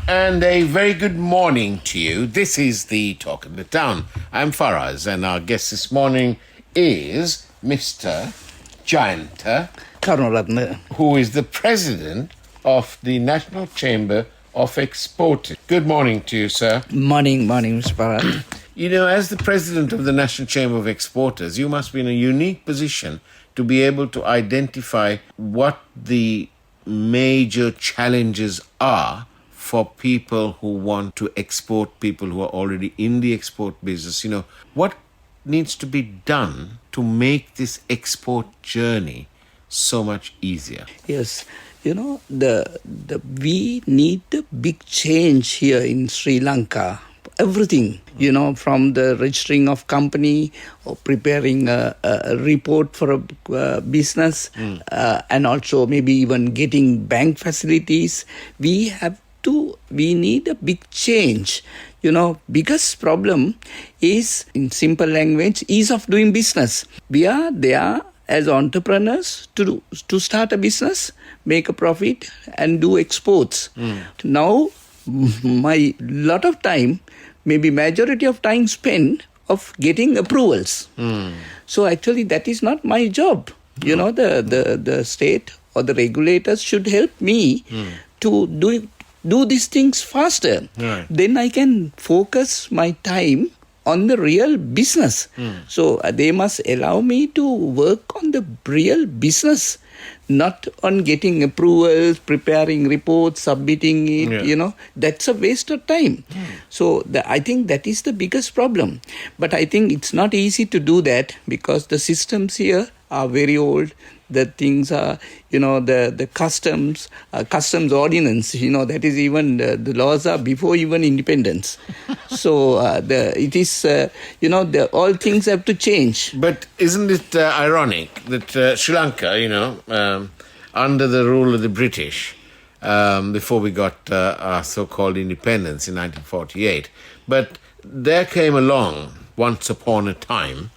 And a very good morning to you. This is the Talk of the Town. I'm Faraz, and our guest this morning is Mr. Jayantha Karunaratne, who is the president of the National Chamber of Exporters. Good morning to you, sir. Morning, Mr. Faraz. You know, as the president of the National Chamber of Exporters, you must be in a unique position to be able to identify what the major challenges are for people who want to export, people who are already in the export business. You know, what needs to be done to make this export journey so much easier? Yes, you know, we need a big change here in Sri Lanka. Everything, you know, from the registering of company or preparing a report for a business and also maybe even getting bank facilities. We need a big change. You know, biggest problem is, in simple language, ease of doing business. We are there as entrepreneurs to start a business, make a profit and do exports. Now, my lot of time, maybe majority of time spent of getting approvals. So actually that is not my job. You know, the state or the regulators should help me to do these things faster. Right. Then I can focus my time on the real business. So they must allow me to work on the real business, not on getting approvals, preparing reports, submitting it. Yeah. You know, that's a waste of time. So I think that is the biggest problem. But I think it's not easy to do that because the systems here are very old. The things are, you know, the customs ordinance, you know, that is even, the laws are before even independence. So it is, you know, all things have to change. But isn't it ironic that Sri Lanka, you know, under the rule of the British, before we got our so-called independence in 1948, but there came along, once upon a time,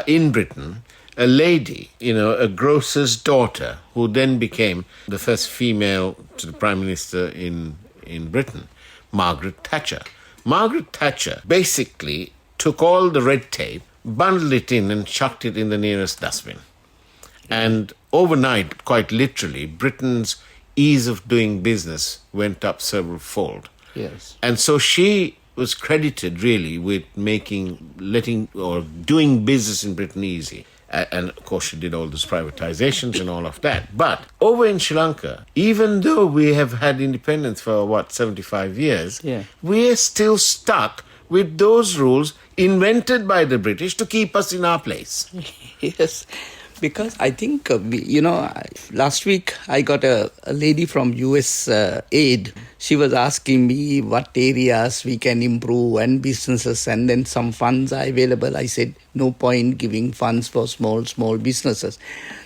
in Britain, a lady, you know, a grocer's daughter, who then became the first female to the Prime Minister in Britain, Margaret Thatcher. Margaret Thatcher basically took all the red tape, bundled it in and chucked it in the nearest dustbin. And overnight, quite literally, Britain's ease of doing business went up several fold. Yes. And so she was credited really with doing business in Britain easy. And of course, she did all those privatizations and all of that. But over in Sri Lanka, even though we have had independence for, 75 years, we're still stuck with those rules invented by the British to keep us in our place. Yes. Because I think, you know, last week I got a lady from US Aid. She was asking me what areas we can improve and businesses, and then some funds are available. I said, no point giving funds for small businesses.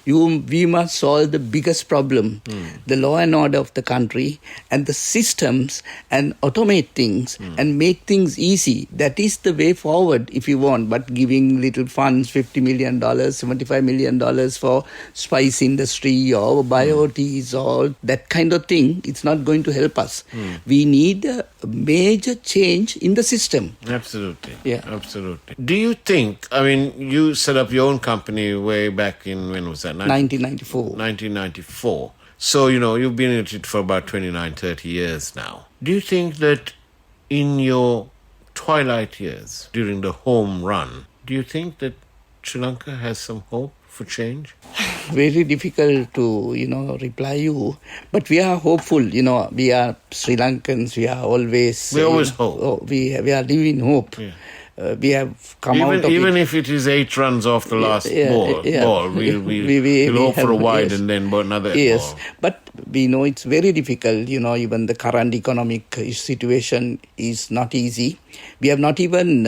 We must solve the biggest problem, the law and order of the country and the systems, and automate things and make things easy. That is the way forward if you want. But giving little funds, $50 million, $75 million for spice industry or bioteas or that kind of thing, it's not going to help us. We need a major change in the system. Absolutely. Yeah. Absolutely. Do you think, I mean, you set up your own company way back in, when was that? 1994. 1994. So, you know, you've been at it for about 29, 30 years now. Do you think that in your twilight years, during the home run, do you think that Sri Lanka has some hope for change? Very difficult to, you know, reply you. But we are hopeful, you know, we are Sri Lankans, we are always... We always hope. Oh, we are living hope. Yeah. We have come out of even if it is 8 runs off the last ball, we'll hope for a wide and then another ball. Yes, but we know it's very difficult. You know, even the current economic situation is not easy. We have not even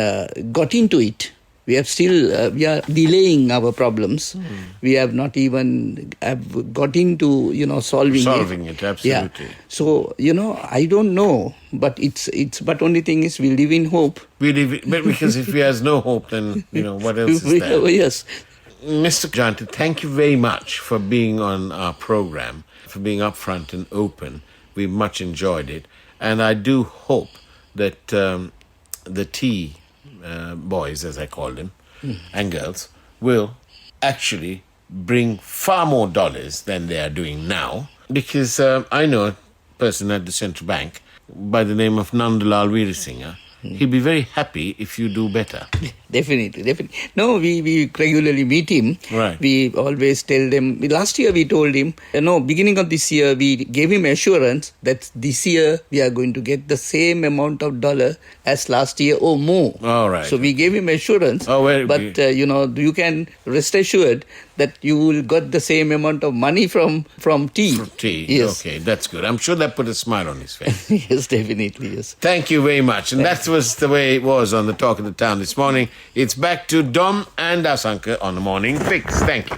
got into it. We are delaying our problems. We have not even got into, you know, solving it. Absolutely. Yeah. So, you know, I don't know, but but only thing is we live in hope. But because if we has no hope, then, you know, what else is there? Yes. Mr. Jayantha, thank you very much for being on our program, for being upfront and open. We much enjoyed it. And I do hope that the tea boys, as I call them, and girls, will actually bring far more dollars than they are doing now. Because I know a person at the central bank by the name of Nandalal Veerasinghe. He'd be very happy if you do better. Definitely. No, we regularly meet him. Right. We always tell them. Last year we told him, beginning of this year, we gave him assurance that this year we are going to get the same amount of dollar as last year or more. All right. So we gave him assurance. Oh, well, but, you can rest assured that you will get the same amount of money from tea. From tea. Yes. Okay, that's good. I'm sure that put a smile on his face. Yes, definitely, yes. Thank you very much. And that was the way it was on the Talk of the Town this morning. It's back to Dom and Asanka on the Morning Fix. Thank you.